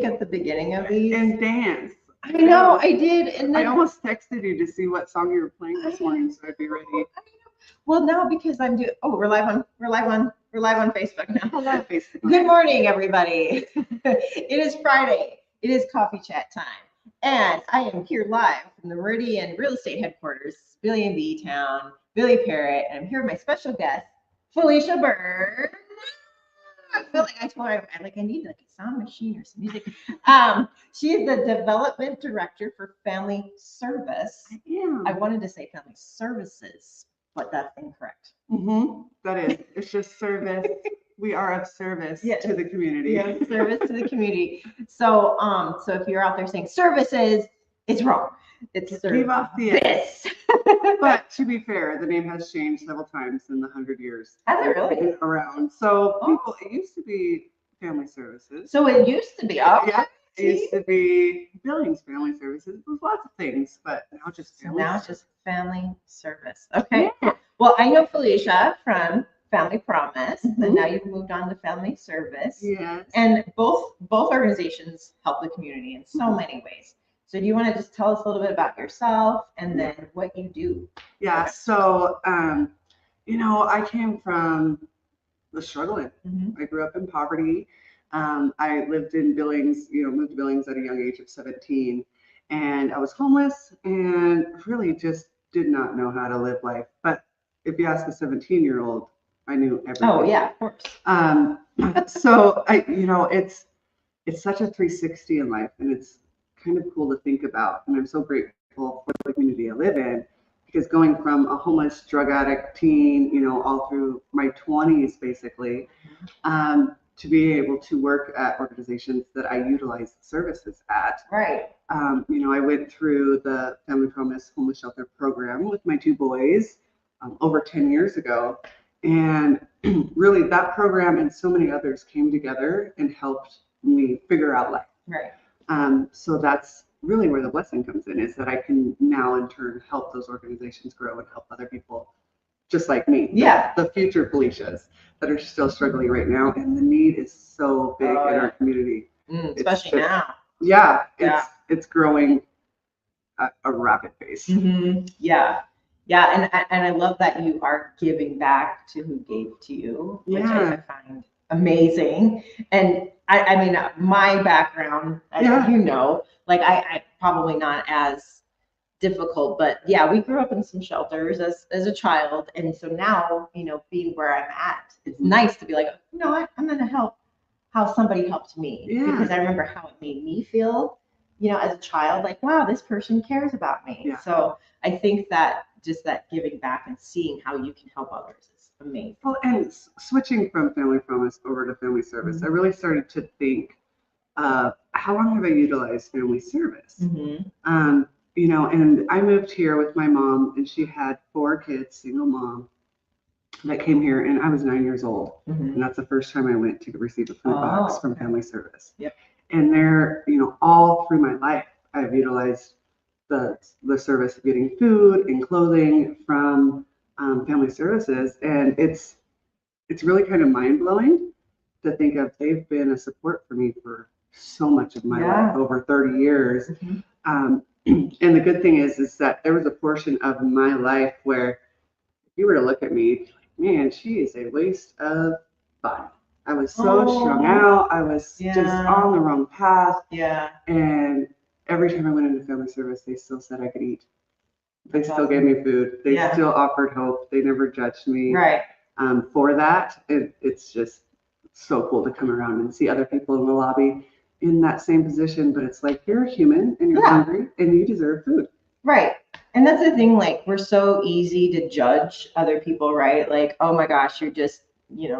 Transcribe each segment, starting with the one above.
at the beginning of these. And dance. I know, I did. And then I almost texted you to see what song you were playing this morning, so I'd be ready. Well, now because I'm doing. Oh, we're live on Facebook now. Hello, Facebook. Good morning, everybody. It is Friday. It is coffee chat time, and I am here live from the Meridian Real Estate Headquarters, Billy and B Town, Billy Parrott, and I'm here with my special guest, Felicia Burg. I feel like I told her I need like a sound machine or some music. She is the development director for Family Service. I wanted to say Family Services, but that's incorrect. That is. It's just service. We are of service to the community. Yeah, service to the community. So, so if you're out there saying services, it's wrong. It's leave off the this. But to be fair, the name has changed several times in the 100 years. Has it really? Around. So people, it used to be Family Services. So it used to be. Oh, yeah. It used to be Billings Family Services. There's lots of things, but now just family. Now it's just Family Service. Okay. Yeah. Well, I know Felicia from Family Promise, and now you've moved on to Family Service. Yes. And both organizations help the community in so many ways. So do you want to just tell us a little bit about yourself and then what you do? Yeah. So, I came from the struggling. I grew up in poverty. I lived in Billings, moved to Billings at a young age of 17, and I was homeless and really just did not know how to live life. But if you ask a 17-year-old, I knew everything. Oh yeah, of course. So it's such a 360 in life, and it's kind of cool to think about. And I'm so grateful for the community I live in, because going from a homeless drug addict teen, all through my 20s, basically, to be able to work at organizations that I utilize services at. Right. I went through the Family Promise Homeless Shelter program with my two boys over 10 years ago. And really that program and so many others came together and helped me figure out life. Right. So that's really where the blessing comes in, is that I can now in turn help those organizations grow and help other people just like me. Yeah. The future Felicias that are still struggling right now. And the need is so big in our community. Especially now. Yeah. It's growing at a rapid pace. Yeah. Yeah. And I love that you are giving back to who gave to you, which I find amazing. And I mean, my background, as I probably not as difficult, but yeah, we grew up in some shelters as a child. And so now, being where I'm at, it's nice to be like, you know what, I'm going to help how somebody helped me. Because I remember how it made me feel, as a child, like, wow, this person cares about me. Yeah. So I think that just that giving back and seeing how you can help others is amazing. Well, and switching from Family Promise over to Family Service, I really started to think, how long have I utilized Family Service? And I moved here with my mom, and she had 4 kids, single mom, that came here, and I was 9 years old. And that's the first time I went to receive a food box from Family Service. Yep. And there, all through my life, I've utilized the service of getting food and clothing from Family Services. And it's really kind of mind-blowing to think of. They've been a support for me for so much of my life, over 30 years. And the good thing is that there was a portion of my life where if you were to look at me, man, she is a waste of body. I was so strung out. I was just on the wrong path. Yeah. And every time I went into Family Service, they still said I could eat. They still gave me food. They still offered hope. They never judged me. Right. For that. It's just so cool to come around and see other people in the lobby in that same position. But it's like, you're a human and you're hungry and you deserve food. Right. And that's the thing, like, we're so easy to judge other people, right? Like, oh my gosh, you're just,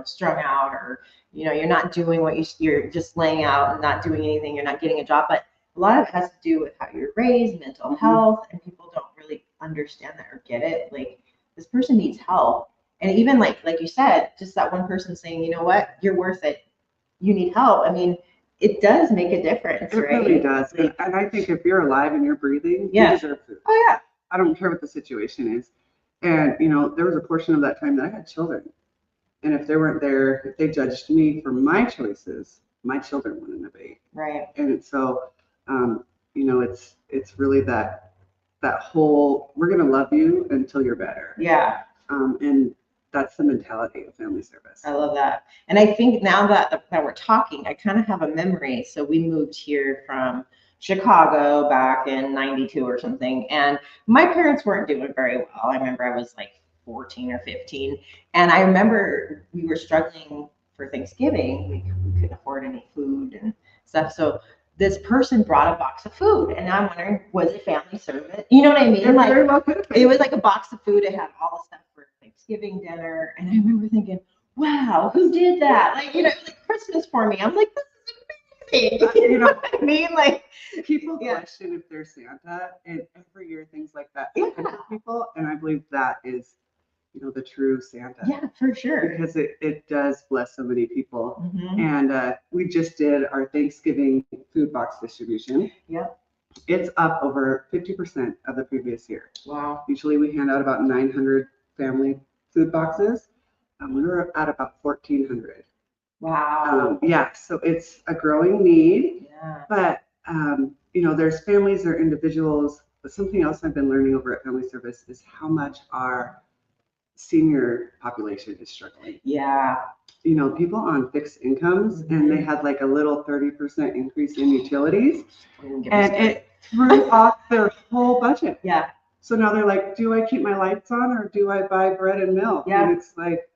strung out, or, you're not doing what you're just laying out and not doing anything. You're not getting a job. But a lot of it has to do with how you're raised, mental health, and people don't really understand that or get it. Like, this person needs help. And even like you said, just that one person saying, you know what, you're worth it. You need help. I mean, it does make a difference, right? It really does. Like, and I think if you're alive and you're breathing, you deserve food. Oh yeah. I don't care what the situation is. And, there was a portion of that time that I had children. And if they weren't there, if they judged me for my choices, my children want to innovate. Right. And so, you know, it's really that whole, we're going to love you until you're better. Yeah. And that's the mentality of family service. I love that. And I think now that we're talking, I kind of have a memory. So we moved here from Chicago back in 92 or something. And my parents weren't doing very well. I remember I was like 14 or 15. And I remember we were struggling for Thanksgiving. We couldn't afford any food and stuff. So this person brought a box of food. And now I'm wondering, was it family service? You know what I mean? It very well could have been. It was like a box of food. It had all the stuff for Thanksgiving dinner. And I remember thinking, wow, who did that? Like, you know, it was like Christmas for me. I'm like, this is amazing. You know what I mean? Like, people question if they're Santa, and every year things like that happen to people. And I believe that is, you know, the true Santa. Yeah, for sure. Because it does bless so many people. Mm-hmm. And we just did our Thanksgiving food box distribution. Yep. It's up over 50% of the previous year. Wow. Usually we hand out about 900 family food boxes. We were at about 1,400. Wow. Yeah, so it's a growing need. Yeah. But, you know, there's families or individuals. But something else I've been learning over at Family Service is how much our senior population is struggling. Yeah. You know, people on fixed incomes, and they had like a little 30% increase in utilities, and it threw off their whole budget. Yeah. So now they're like, do I keep my lights on or do I buy bread and milk? Yeah. And it's like,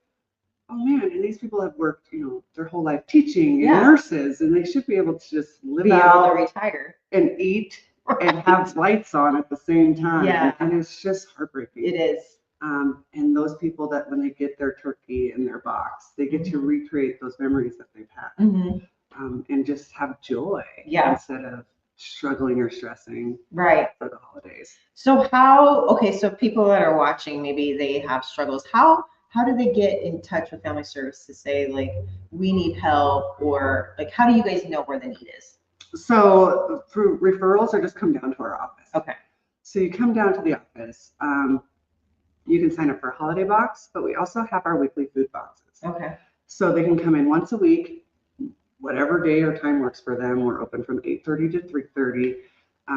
oh man, and these people have worked, you know, their whole life teaching and nurses, and they should be able to just live out, retire, and eat and have lights on at the same time. Yeah. And it's just heartbreaking. It is. And those people that when they get their turkey in their box, they get to recreate those memories that they've had, and just have joy instead of struggling or stressing for the holidays. So so people that are watching, maybe they have struggles. How do they get in touch with Family Service to say, like, we need help, or like, how do you guys know where the need is? So through referrals, or just come down to our office. Okay. So you come down to the office. You can sign up for a holiday box, but we also have our weekly food boxes. Okay. So they can come in once a week, whatever day or time works for them. We're open from 8:30 to 3:30.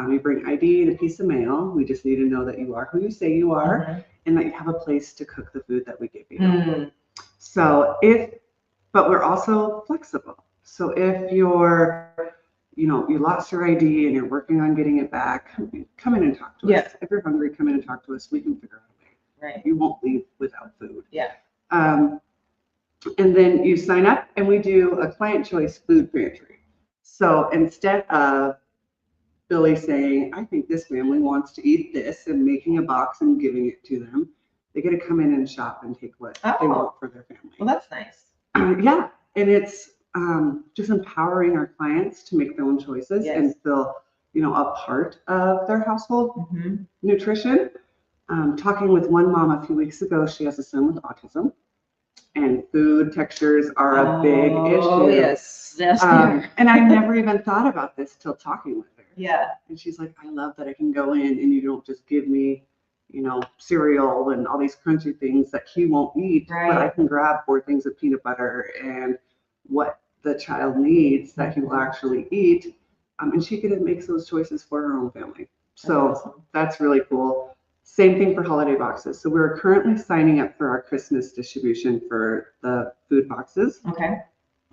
We bring ID and a piece of mail. We just need to know that you are who you say you are, and that you have a place to cook the food that we give you. So but we're also flexible. So if you're, you know, you lost your ID and you're working on getting it back, come in and talk to us. If you're hungry, come in and talk to us. We can figure out a way. Right. You won't leave without food. Yeah. And then you sign up, and we do a client choice food pantry. So instead of Billy saying, I think this family wants to eat this, and making a box and giving it to them, they get to come in and shop and take what they want for their family. Well, that's nice. Yeah. And it's just empowering our clients to make their own choices and feel, you know, a part of their household nutrition. Talking with one mom a few weeks ago, she has a son with autism, and food textures are a big issue. Oh, yes. And I never even thought about this till talking with her. Yeah. And she's like, I love that I can go in and you don't just give me, you know, cereal and all these crunchy things that he won't eat, but I can grab 4 things of peanut butter and what the child needs that he will actually eat. And she can make those choices for her own family. So that's really cool. Same thing for holiday boxes. So we're currently signing up for our Christmas distribution for the food boxes. Okay.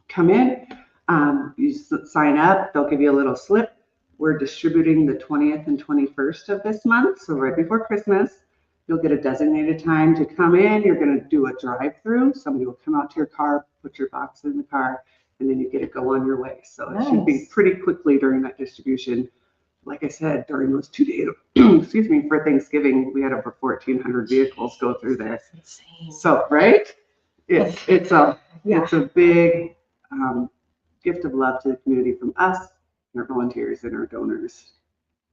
Come in, you sign up, they'll give you a little slip. We're distributing the 20th and 21st of this month. So right before Christmas, you'll get a designated time to come in. You're going to do a drive-through. Somebody will come out to your car, put your box in the car, and then you get to go on your way. So it should be pretty quickly during that distribution. Like I said, during those 2 days, excuse me, for Thanksgiving, we had over 1,400 vehicles go through there. That's insane. So, right? It's a big gift of love to the community from us, our volunteers, and our donors.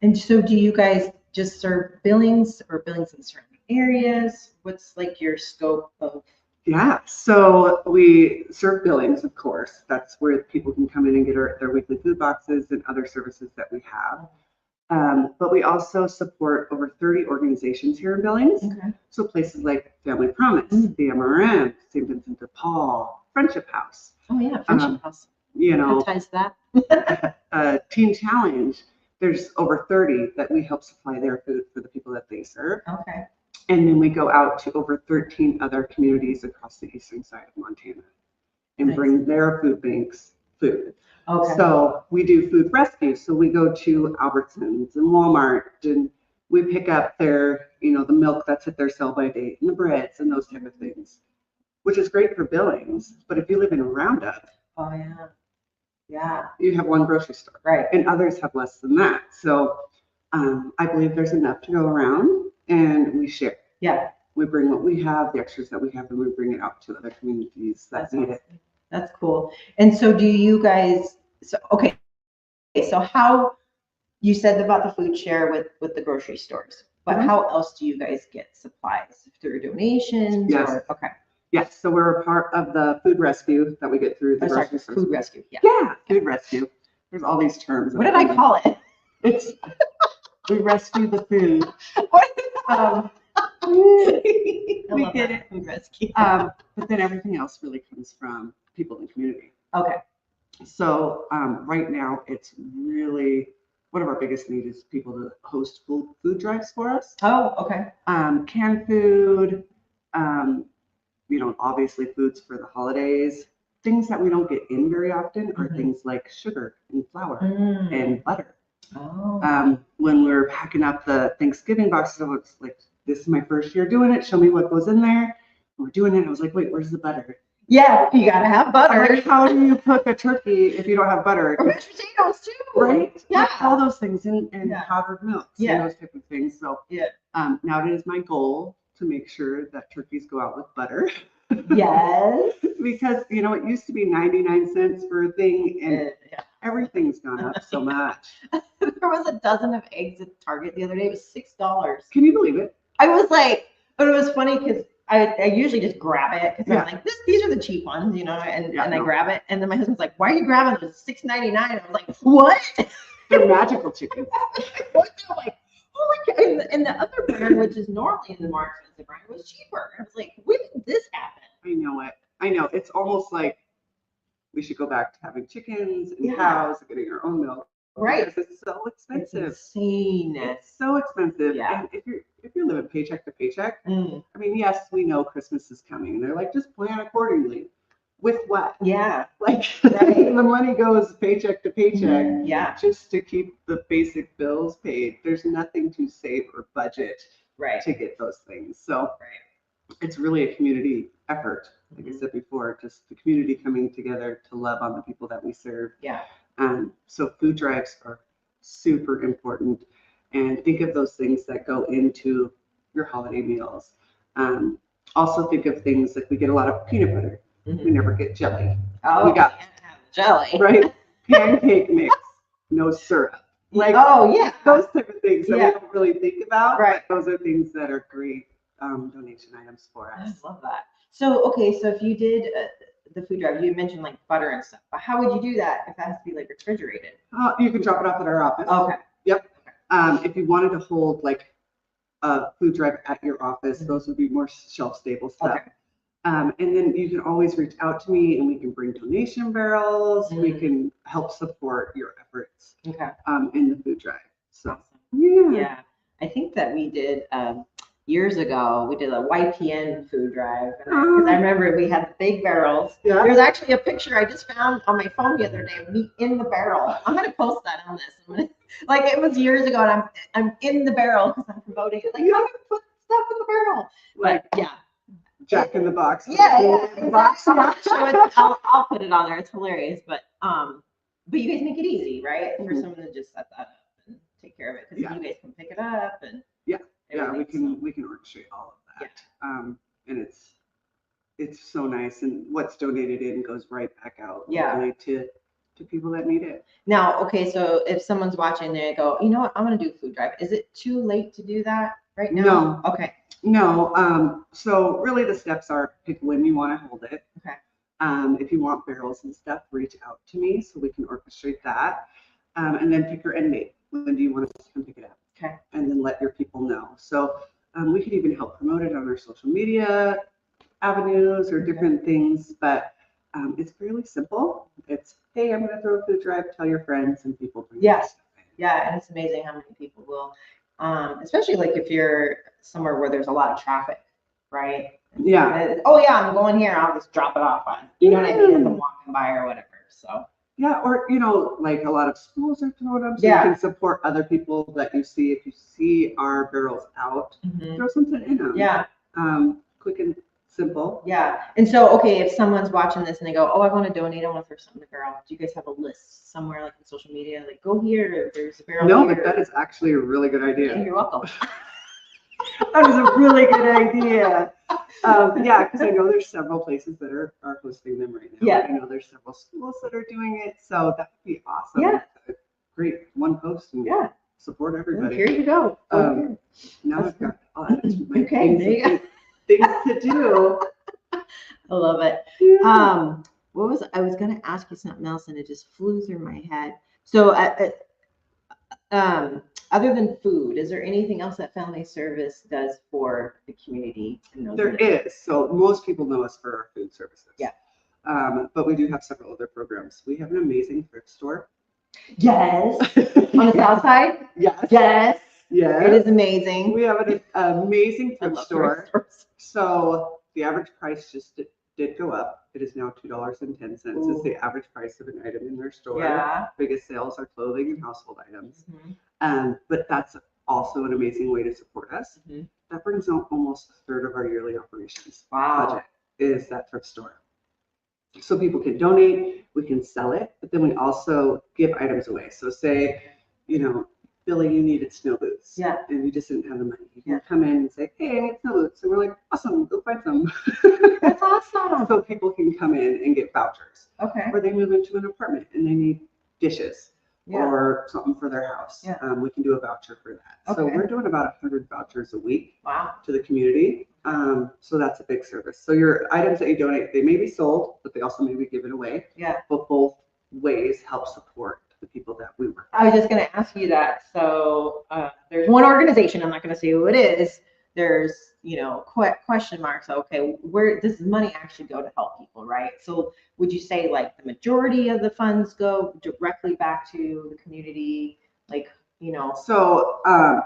And so do you guys just serve Billings or Billings in surrounding areas? What's like your scope of? Yeah, so we serve Billings, of course. That's where people can come in and get their weekly food boxes and other services that we have. But we also support over 30 organizations here in Billings. Okay. So places like Family Promise, the MRM, St. Vincent de Paul, Friendship House. Oh yeah, Friendship House. you know, What ties that? teen challenge, there's over 30 that we help supply their food for the people that they serve. Okay. And then we go out to over 13 other communities across the eastern side of Montana and bring their food banks food. Okay. So we do food rescue. So we go to Albertsons and Walmart and we pick up their, the milk that's at their sell-by date and the breads and those type of things, which is great for Billings. But if you live in Roundup, Oh yeah. Yeah. you have one grocery store, Right. and others have less than that. So I believe there's enough to go around, and we share. Yeah. We bring what we have, the extras that we have, and we bring it out to other communities that need it. That's cool. And so do you guys, so how, you said about the food share with the grocery stores, but how else do you guys get supplies? Through donations? Yes. Or, okay. Yes, so we're a part of the food rescue that we get through the grocery stores. Food rescue. Yeah. Yeah, food rescue. There's all these terms. What did I call it? It's we rescue the food. We get it. Food rescue. But then everything else really comes from people in the community. Okay. So right now, it's really one of our biggest needs is people to host food drives for us. Oh, okay. Canned food, obviously foods for the holidays. Things that we don't get in very often are things like sugar and flour and butter. Oh. When we were packing up the Thanksgiving boxes, I was like, this is my first year doing it. Show me what goes in there. We're doing it. I was like, wait, where's the butter? Yeah, you gotta have butter. Like, how do you cook a turkey if you don't have butter? Or mashed potatoes too. Right? Yeah. All those things and powdered milks Yeah. and those type of things. So now it is my goal to make sure that turkeys go out with butter. Yes. Because it used to be 99 cents for a thing and everything's gone up so much. There was a dozen of eggs at Target the other day. It was $6. Can you believe it? I was like, but it was funny because I usually just grab it because I'm like, these are the cheap ones, and I grab it. And then my husband's like, why are you grabbing those? $6.99. I was like, what? They're magical chickens. What? I'm like, oh my God. And the other brand, which is normally in the more expensive brand, was cheaper. I was like, when did this happen? I know it. I know. It's almost like we should go back to having chickens and cows and getting our own milk. Right. Because it's so expensive. It's insane. It's so expensive. Yeah. And if you're living paycheck to paycheck, I mean, yes, we know Christmas is coming. And they're like, just plan accordingly. With what? Yeah. Like the money goes paycheck to paycheck. Yeah. Just to keep the basic bills paid. There's nothing to save or budget to get those things. So it's really a community effort. Like I said before, just the community coming together to love on the people that we serve. Yeah. So food drives are super important. And think of those things that go into your holiday meals. Also think of things like we get a lot of peanut butter. We never get jelly. Oh, we got jelly. Right? Pancake mix, no syrup. Like those type of things that we don't really think about. Right. Those are things that are great donation items for us. I love that. So if you did the food drive, you mentioned like butter and stuff, but how would you do that if that has to be like refrigerated? You can drop it off at our office. Okay. Yep. If you wanted to hold like a food drive at your office, those would be more shelf stable stuff. Okay. And then you can always reach out to me and we can bring donation barrels. We can help support your efforts in the food drive. So, yeah. I think that we did years ago, we did a YPN food drive. Because I remember we had the big barrels. Yeah. There's actually a picture I just found on my phone the other day of me in the barrel. I'm going to post that on this. Like it was years ago and I'm in the barrel because I'm promoting it. Like, how do you put stuff in the barrel? Like, Jack in the Box. I'll put it on there. It's hilarious, but you guys make it easy, right? For someone to just set that up and take care of it because you guys can pick it up and we can orchestrate all of that. And it's so nice, and what's donated in goes right back out to people that need it. Now, so if someone's watching, they go, you know what, I'm gonna do food drive. Is it too late to do that right now? No. Okay. No. So really the steps are pick when you want to hold it. Okay. If you want barrels and stuff, reach out to me so we can orchestrate that. And then pick your end date. When do you want us to come pick it up? Okay. And then let your people know. So we could even help promote it on our social media avenues or different things. But it's fairly simple. It's, hey, I'm going to throw a food drive, tell your friends, and people bring Yeah. their stuff in. Yeah, and it's amazing how many people will, especially like if you're somewhere where there's a lot of traffic, right? Yeah. Oh yeah, I'm going here. I'll just drop it off on. You know what I mean? As I'm walking by or whatever. So. Yeah, or like a lot of schools are throwing them, so Yeah. you can support other people that you see. If you see our barrels out, throw something in them. Yeah. Quick and simple. Yeah. And so, okay, if someone's watching this and they go, oh, I want to donate, I want to throw something to the girl. Do you guys have a list somewhere like in social media? Like, go here, there's a barrel No, here. but that is actually a really good idea. Yeah, you're welcome. That is a really good idea. Yeah, because I know there's several places that are hosting them right now. Yeah. I know there's several schools that are doing it, so that would be awesome. Yeah. Great, one post and support everybody. Here you go. Now I've got my Okay, there you go. things to do. I love it. Yeah. I was gonna ask you something else and it just flew through my head. So other than food, is there anything else that Family Service does for the community? There is. So most people know us for our food services. Yeah. But we do have several other programs. We have an amazing thrift store. Yes. On the south side? Yes. Yes. Yes. It is amazing. We have an amazing thrift store. Stores. So the average price just did go up. It is now $2.10. It's the average price of an item in their store. Yeah. Biggest sales are clothing and household items. Mm-hmm. But that's also an amazing way to support us. Mm-hmm. That brings out almost a third of our yearly operations Wow. budget is that thrift store. So people can donate, we can sell it, but then we also give items away. So say, Billy, you needed snow boots. Yeah. And you just didn't have the money. You can come in and say, hey, I need snow boots. And we're like, awesome, go find some. That's awesome. So people can come in and get vouchers. Okay. Or they move into an apartment and they need dishes. Yeah. Or something for their house. Yeah. We can do a voucher for that. Okay. So we're doing about 100 vouchers a week. Wow. To the community. So that's a big service. So your items that you donate, they may be sold, but they also may be given away. Yeah. But both ways help support the people that we work with. I was just going to ask you that. So there's one organization, I'm not going to say who it is. There's, question marks. Okay, where does the money actually go to help people, right? So would you say like the majority of the funds go directly back to the community? Like, So I'm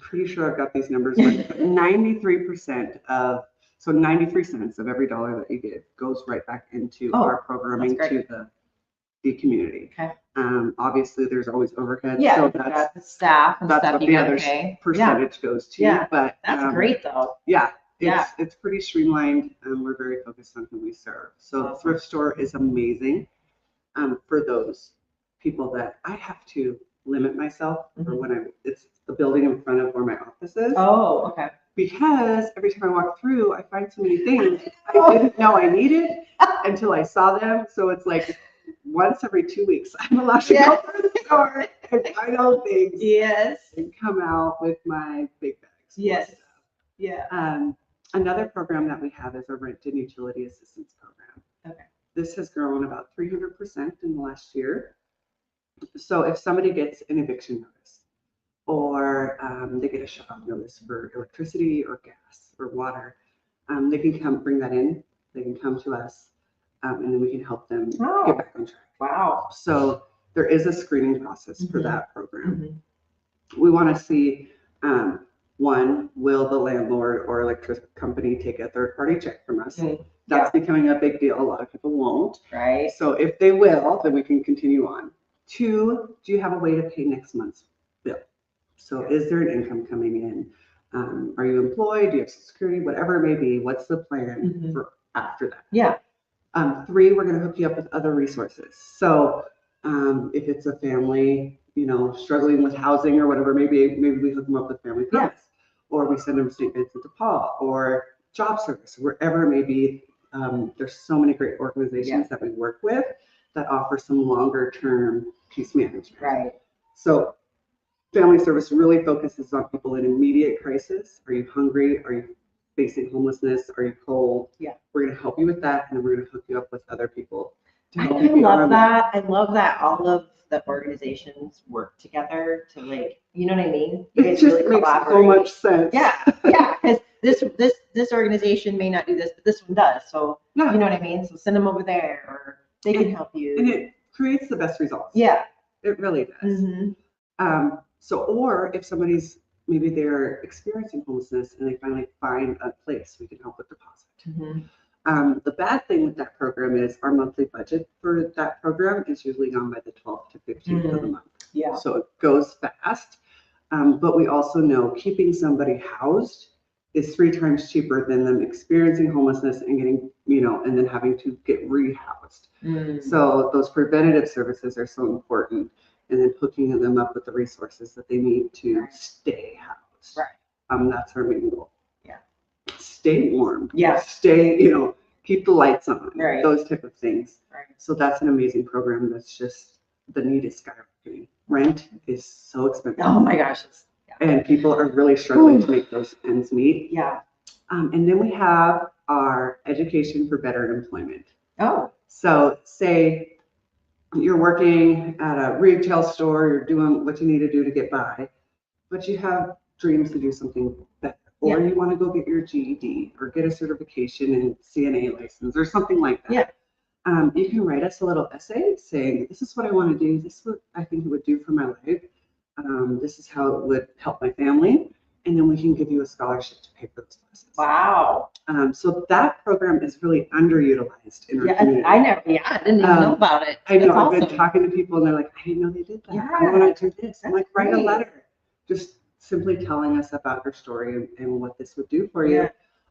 pretty sure I've got these numbers right. 93% of, so 93 cents of every dollar that you give goes right back into our programming to the community. Okay. Obviously, there's always overhead. Yeah, so that's the staff and that's stuff. what the other percentage goes to. Yeah. But that's great though. Yeah. It's pretty streamlined. We're very focused on who we serve. So the thrift store is amazing for those people that I have to limit myself for when it's the building in front of where my office is. Oh, okay. Because every time I walk through, I find so many things I didn't know I needed until I saw them. So it's like once every 2 weeks, I'm allowed to go to the store and find all things. Yes. And come out with my big bags. Yes. Yeah. Another program that we have is a rent and utility assistance program. Okay. This has grown about 300% in the last year. So if somebody gets an eviction notice or they get a shut-off notice for electricity or gas or water, they can come bring that in. They can come to us and then we can help them get back on track. Wow. So there is a screening process for that program. We want to see, one, will the landlord or electric company take a third-party check from us? That's becoming a big deal. A lot of people won't. Right. So if they will, then we can continue on. 2, do you have a way to pay next month's bill? So is there an income coming in? Are you employed? Do you have Social Security? Whatever it may be, what's the plan for after that? Yeah. 3, we're going to hook you up with other resources. So if it's a family, struggling with housing or whatever, maybe we hook them up with Family Promise, or we send them to St. Vincent de Paul or job service, wherever it may be. There's so many great organizations that we work with that offer some longer term case management. Right. So Family Service really focuses on people in immediate crisis. Are you hungry? Are you facing homelessness? Are you cold? Yeah. We're going to help you with that, and then we're going to hook you up with other people to I help you get love on that. I love that all of the organizations work together to like, you know what I mean? You It guys just really makes so collaborate. much sense. Yeah, yeah, because this organization may not do this, but this one does. So Yeah. you know what I mean? So send them over there, or they can help you. And it creates the best results. Yeah. It really does. Or if somebody's, maybe they're experiencing homelessness and they finally find a place, we can help with deposit. The bad thing with that program is our monthly budget for that program is usually gone by the 12th to 15th of the month. Yeah. So it goes fast. But we also know keeping somebody housed is 3 times cheaper than them experiencing homelessness and getting, and then having to get rehoused. So those preventative services are so important, and then hooking them up with the resources that they need to stay housed. Right. That's our main goal. Yeah. Stay warm. Yeah. Stay, keep the lights on. Right. Those type of things. Right. So that's an amazing program. That's just, the need is skyrocketing. Rent is so expensive. Oh my gosh. And people are really struggling to make those ends meet. Yeah. And then we have our education for better employment. Oh. So say you're working at a retail store, you're doing what you need to do to get by, but you have dreams to do something better. Or you want to go get your GED or get a certification in CNA license or something like that. Yeah. You can write us a little essay saying, this is what I want to do. This is what I think it would do for my life. This is how it would help my family. And then we can give you a scholarship to pay for those classes. Wow. So that program is really underutilized in our community. I didn't even know about it. I know. That's I've awesome. been talking to people and they're like, I didn't know they did that. Yeah. I want to do this. I'm like, write a great. letter. Just simply telling us about your story and what this would do for you,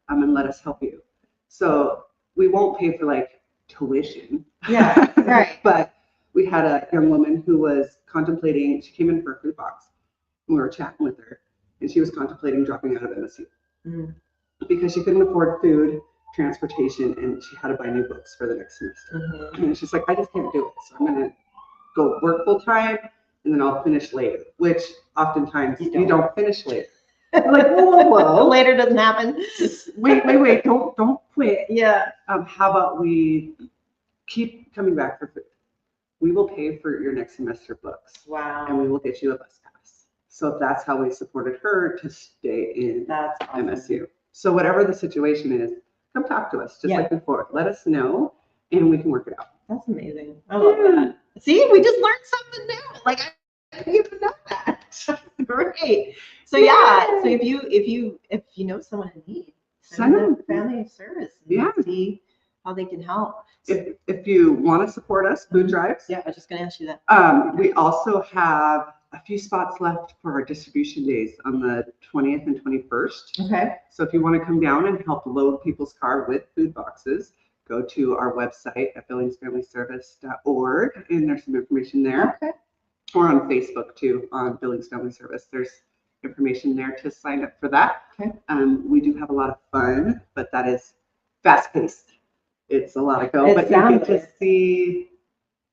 and let us help you. So we won't pay for like tuition. Yeah, right. But we had a young woman who was contemplating, she came in for a food box. And we were chatting with her, and she was contemplating dropping out of MSU because she couldn't afford food, transportation, and she had to buy new books for the next semester. And she's like, I just can't do it. So I'm going to go work full time, and then I'll finish later, which oftentimes you don't finish later. Like, whoa. Later doesn't happen. Wait, don't quit. Yeah. How about we keep coming back for food? We will pay for your next semester books. Wow. And we will get you a bus pass. So that's how we supported her to stay in MSU. So whatever the situation is, come talk to us, just like before. Let us know, and we can work it out. That's amazing. I love that. See, we just learned something new. Like I didn't even know that. Great. So so if you know someone in need, send them to family service and see how they can help. If you want to support us, food drives. Yeah, I was just gonna ask you that. We also have a few spots left for our distribution days on the 20th and 21st. Okay. So if you want to come down and help load people's car with food boxes, go to our website at billingsfamilyservice.org, and there's some information there. Okay. Or on Facebook too, on Billings Family Service. There's information there to sign up for that. Okay. We do have a lot of fun, but that is fast-paced. It's a lot of go, but you get to see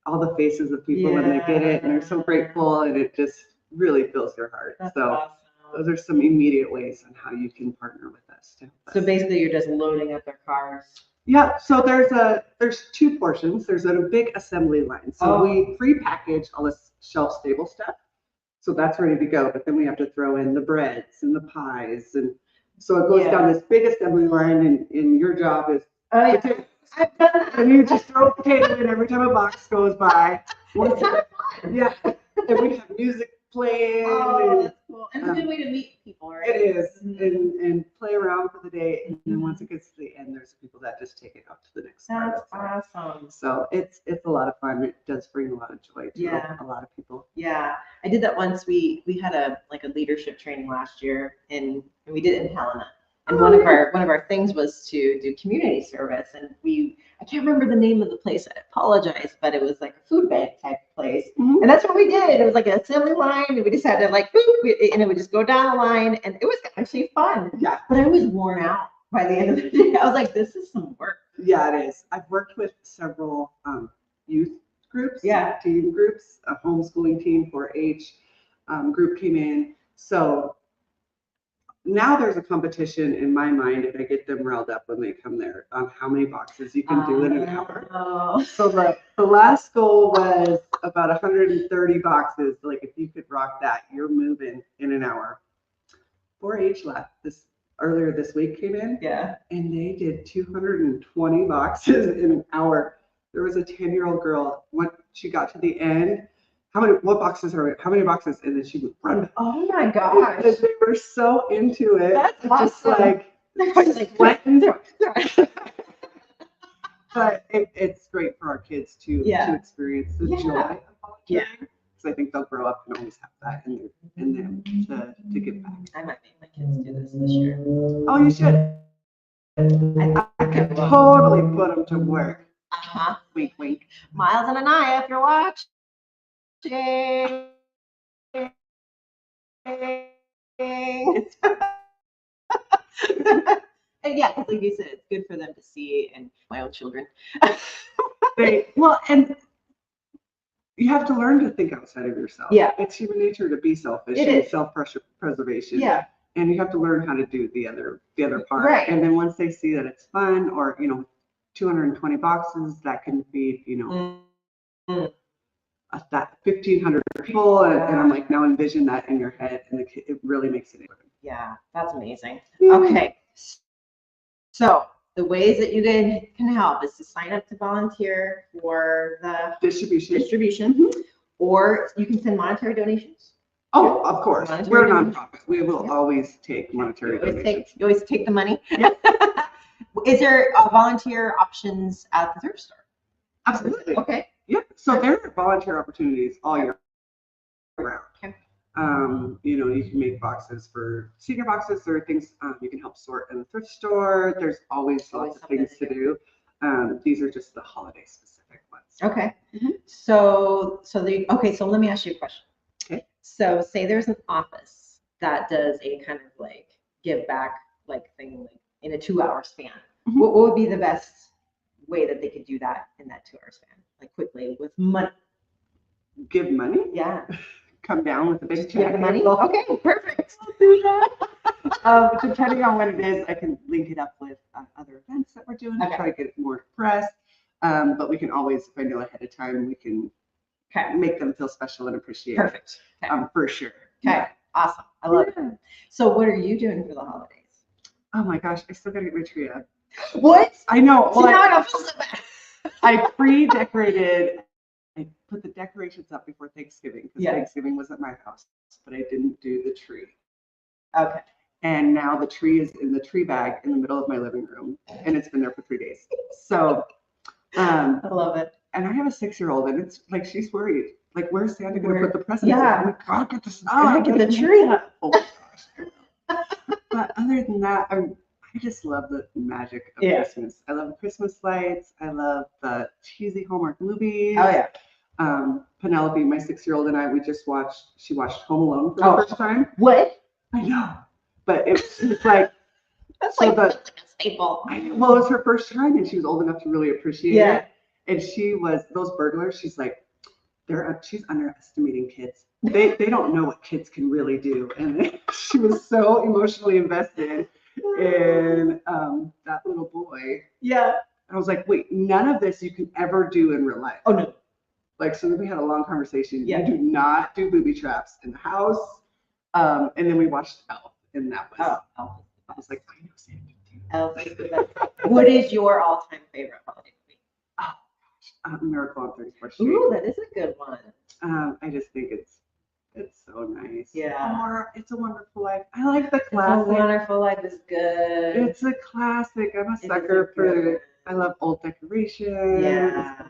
all the faces of people when they get it, and they're so grateful, and it just really fills your heart. That's so awesome. Those are some immediate ways on how you can partner with us. So basically, you're just loading up their cars. Yeah, so there's 2 portions. There's a big assembly line. So we pre-package all this shelf-stable stuff. So that's ready to go. But then we have to throw in the breads and the pies. And so it goes down this big assembly line, and your job is potatoes. I've done that. And you just throw a potato in every time a box goes by. It's kind of fun. Yeah, and we have music playing. That's cool. And it's a good way to meet people, right? It is, and play around for the day. And then once it gets to the end, there's people that just take it out to the next. That's awesome. So it's a lot of fun. It does bring a lot of joy to a lot of people. Yeah, I did that once. We had a leadership training last year, and we did it in Helena. And one of our things was to do community service, and I can't remember the name of the place. I apologize, but it was like a food bank type place, and that's what we did. It was like an assembly line, and we just had to and it would just go down the line, and it was actually fun. Yeah, but I was worn out by the end of the day. I was like, this is some work. Yeah, it is. I've worked with several youth groups, team groups, a homeschooling team, 4-H group came in. So now there's a competition in my mind, and I get them riled up when they come there on how many boxes you can do in an hour. Oh. So the last goal was about 130 boxes. Like if you could rock that, you're moving in an hour. 4-H left earlier this week came in. Yeah. And they did 220 boxes in an hour. There was a 10-year-old girl, when she got to the end, how many boxes? And then she would run. Oh my gosh. And they were so into it. That's just awesome. But it's great for our kids to experience the joy of volunteering. Because I think they'll grow up and always have that in them to give back. I might make my kids do this year. Oh, you should. I could totally put them to work. Wink, wink. Miles and Anaya, if you're watching. And yeah, like you said, it's good for them to see, and my own children. And you have to learn to think outside of yourself. Yeah, it's human nature to be selfish and self-preservation. Yeah, and you have to learn how to do the other part. Right. And then once they see that it's fun, or 220 boxes that can feed that 1,500 people, and I'm like, now envision that in your head, and it really makes it. Yeah, that's amazing. Okay. So the ways that you can help is to sign up to volunteer for the distribution, or you can send monetary donations. Oh, of course. We're a nonprofit. We will always take monetary donations. You always take the money? Yep. Is there volunteer options at the thrift store? Absolutely. Okay. Yep. So there are volunteer opportunities all year round. Okay. You can make boxes for senior boxes or things you can help sort in the thrift store. There's always lots of things to do. These are just the holiday specific ones. Okay. Mm-hmm. So let me ask you a question. Okay. So say there's an office that does a kind of like give back thing in a 2-hour span. Mm-hmm. What would be the best way that they could do that in that 2-hour span? Like quickly with money. Give money? Yeah. Come down with a big check. Give money? Okay, perfect. I'll do that. Depending on what it is, I can link it up with other events that we're doing to try to get more press. But we can always, if I know ahead of time, we can make them feel special and appreciated. Perfect. Okay. For sure. Okay. Yeah. Awesome. I love it. So what are you doing for the holidays? Oh my gosh, I still gotta get my tree up. What? I know. Well, now I don't feel so bad. I pre-decorated. I put the decorations up before Thanksgiving because Thanksgiving was at my house, but I didn't do the tree. Okay. And now the tree is in the tree bag in the middle of my living room, and it's been there for 3 days. So, I love it. And I have a 6-year-old, and it's like she's worried. Like, where's Santa going to put the presents? Yeah. I'm like, God, get the stuff. I get the tree up. Oh my gosh. But other than that, I just love the magic of Christmas. I love the Christmas lights. I love the cheesy Hallmark movies. Oh yeah. Penelope, my 6-year-old, and I, she watched Home Alone for the first time. What? I know. But it's like, that's so like a staple. Well, it was her first time, and she was old enough to really appreciate it. And she was, those burglars, she's like, she's underestimating kids. They don't know what kids can really do. And she was so emotionally invested in that little boy. Yeah. I was like, wait, none of this you can ever do in real life. Oh, no. Like, so then we had a long conversation. Yeah. You do not do booby traps in the house. And then we watched Elf, and that was, I was like, I know Santa too. Elf is the best. What is your all-time favorite holiday movie? Oh, Miracle on 34th Street. Ooh, that is a good one. I just think it's so nice. Yeah. Or It's a Wonderful Life. I like the classic. It's a Wonderful Life is good. It's a classic. I'm a sucker for. I love old decorations. Yeah.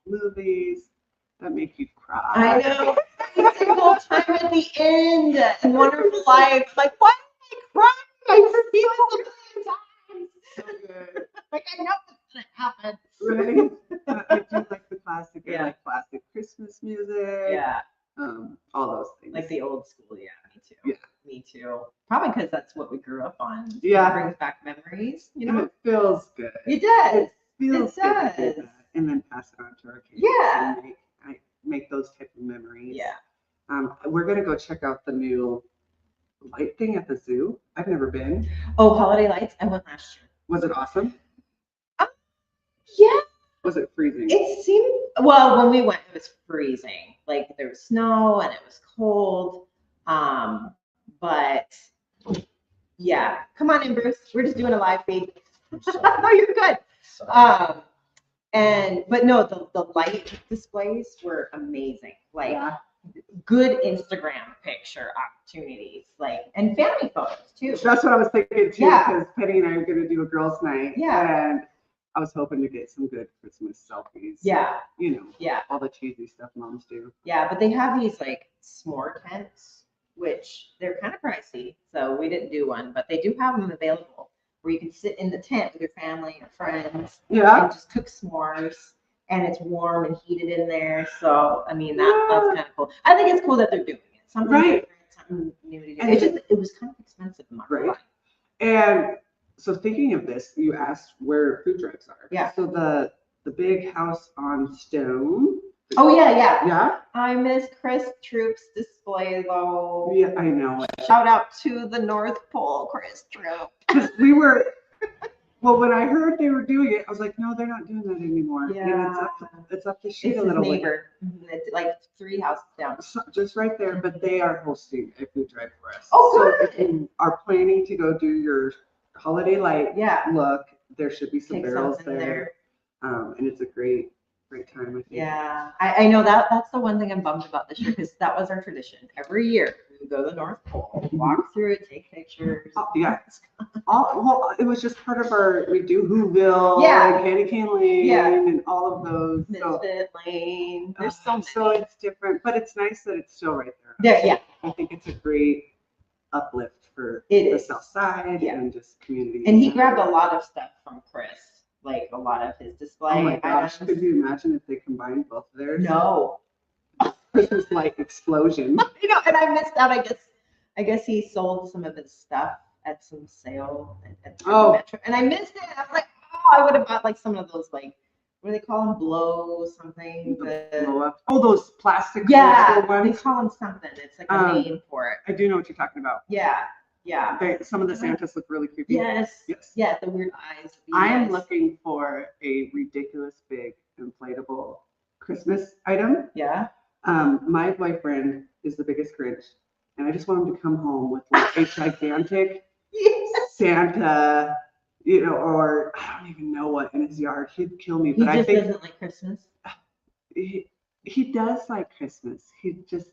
Movies that make you cry. I know. Every single time at the end, in Wonderful Life, like, why am I crying? I feel it a million times. So good. Like, I know what's gonna happen. Right. I do like the classic. I like classic Christmas music. Yeah. All those things. Like the old school. Yeah, me too. Yeah. Me too. Probably because that's what we grew up on. Yeah. It brings back memories. You know. And it feels good. It does. Feels it does. Good. And then pass it on to our kids. Yeah. And make those type of memories. Yeah. We're gonna go check out the new light thing at the zoo. I've never been. Oh, Holiday Lights. I went last year. Was it awesome? Yeah. Was it freezing? It seemed, well, when we went, it was freezing. Like there was snow and it was cold. But yeah, come on in, Bruce. We're just doing a live feed. No, you're good. But no, the light displays were amazing. Like good Instagram picture opportunities, like, and family photos too. That's what I was thinking too, Yeah. because Penny and I are going to do a girls' night. Yeah. And I was hoping to get some good Christmas selfies. Yeah. You know, Yeah. all the cheesy stuff moms do. Yeah, but they have these like s'more tents, which they're kind of pricey. So we didn't do one, but they do have them available where you can sit in the tent with your family and friends. Yeah. And just cook s'mores. And it's warm and heated in there. So, I mean, that's kind of cool. I think it's cool that they're doing it. Something different, something new to do. And it was kind of expensive. Right. And so thinking of this, you asked where food drives are. Yeah. So the big house on Stone. Oh, yeah. Yeah. I miss Chris Troop's display though. Yeah, I know. Shout out to the North Pole, Chris Troop. Because we were, well, when I heard they were doing it, I was like, no, they're not doing that anymore. Yeah. And it's up the street It's a his little bit. neighbor. It's like 3 houses down. So, just right there, but they are hosting a food drive for us. Oh, so good. if you are planning to go do your holiday light look, there should be some Take barrels something there. And it's a great time, I think. Yeah, I know that's the one thing I'm bummed about this year because that was our tradition. Every year we would go to the North Pole, walk through it, take pictures. Oh, yeah. Well, it was just part of our, we do Whoville and Candy Cane Lane and all of those. Misfit Lane. There's so many. So it's different, but it's nice that it's still right there. Yeah. I think it's a great uplift for the South Side and just community. And he grabbed a lot of stuff from Chris, like a lot of his display. Oh my gosh, could you imagine if they combined both of theirs? No. Christmas light explosion. You know, and I missed out. I guess he sold some of his stuff at some sale at the Metro, and I missed it. I was like, oh, I would have bought like some of those, like, what do they call them? Blow something. Blow up. Oh, those plastic. Yeah, ones. they call them something. It's like a name for it. I do know what you're talking about. Yeah. Some of the Santas look really creepy. Yes. Yeah, the weird eyes. I'm looking for a ridiculous big inflatable Christmas item. Yeah. My boyfriend is the biggest Grinch, and I just want him to come home with like a gigantic Santa, you know, or I don't even know what in his yard. He'd kill me. But I think doesn't like Christmas. He does like Christmas. He just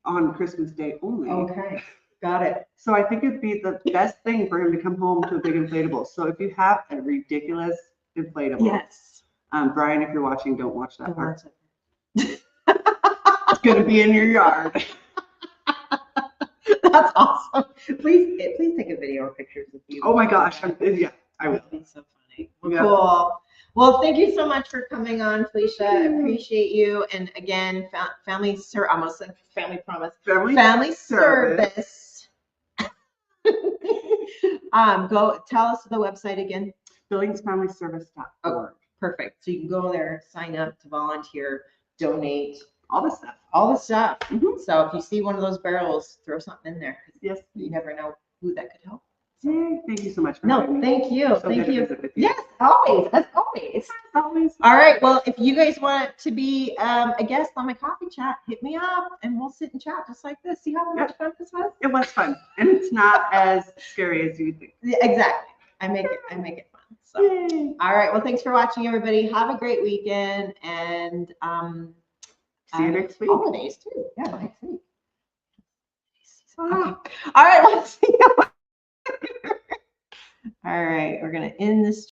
on Christmas Day only. Okay. Got it. So I think it'd be the best thing for him to come home to a big inflatable. So if you have a ridiculous inflatable, yes. Brian, if you're watching, don't watch that part. It's gonna be in your yard. That's awesome. Please take a video or pictures of you. Oh my gosh, I will. That'd be so funny. Well, cool. Well, thank you so much for coming on, Felicia. I appreciate you. And again, family service. Go tell us the website again. BillingsFamilyService.org. Perfect. So you can go there, sign up to volunteer, donate. All the stuff. Mm-hmm. So if you see one of those barrels, throw something in there. Yes. You never know who that could help. Yay, thank you so much for having me. Thank you. So thank you. you. Yes, always. As always. All right. Well, if you guys want to be a guest on my coffee chat, hit me up and we'll sit and chat just like this. See how much fun this was? It was fun. And it's not as scary as you think. Exactly. I make it fun. So Yay. All right. Well, thanks for watching, everybody. Have a great weekend and see you next week. Holidays too. Yeah, next week. Okay. All right, let's see. All right, we're gonna end this